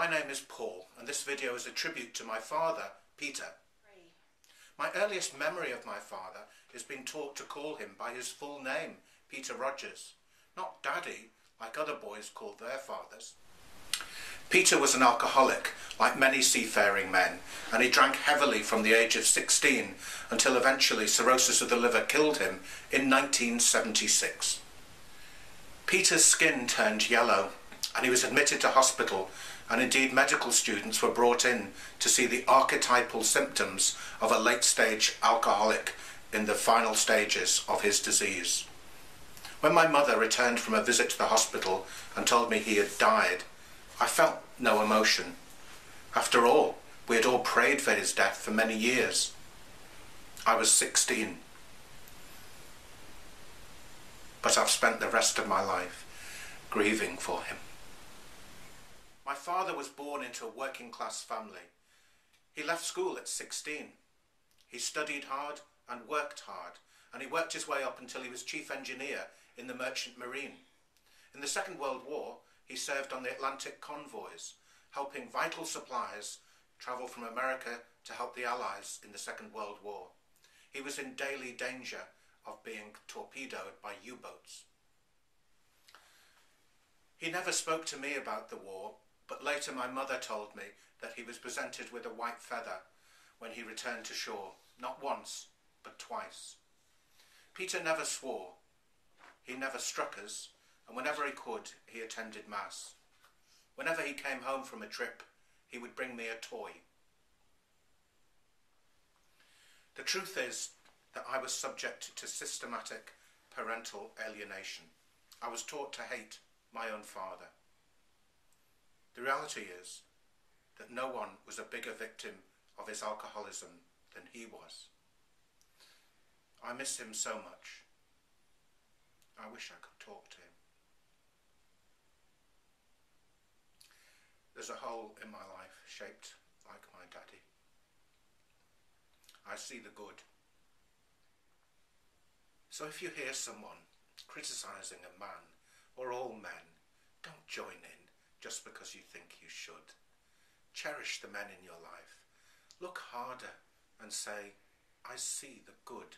My name is Paul, and this video is a tribute to my father, Peter. My earliest memory of my father is being taught to call him by his full name, Peter Rogers, not Daddy, like other boys called their fathers. Peter was an alcoholic, like many seafaring men, and he drank heavily from the age of 16 until eventually cirrhosis of the liver killed him in 1976. Peter's skin turned yellow, and he was admitted to hospital, and indeed medical students were brought in to see the archetypal symptoms of a late-stage alcoholic in the final stages of his disease. When my mother returned from a visit to the hospital and told me he had died, I felt no emotion. After all, we had all prayed for his death for many years. I was 16. But I've spent the rest of my life grieving for him. My father was born into a working-class family. He left school at 16. He studied hard and worked hard, and he worked his way up until he was chief engineer in the Merchant Marine. In the Second World War, he served on the Atlantic convoys, helping vital supplies travel from America to help the Allies in the Second World War. He was in daily danger of being torpedoed by U-boats. He never spoke to me about the war, but later my mother told me that he was presented with a white feather when he returned to shore, not once, but twice. Peter never swore. He never struck us, and whenever he could, he attended Mass. Whenever he came home from a trip, he would bring me a toy. The truth is that I was subject to systematic parental alienation. I was taught to hate my own father. The reality is that no one was a bigger victim of his alcoholism than he was. I miss him so much. I wish I could talk to him. There's a hole in my life shaped like my daddy. I see the good. So if you hear someone criticising a man or all men, don't join in just because you think you should. Cherish the men in your life. Look harder and say, I see the good.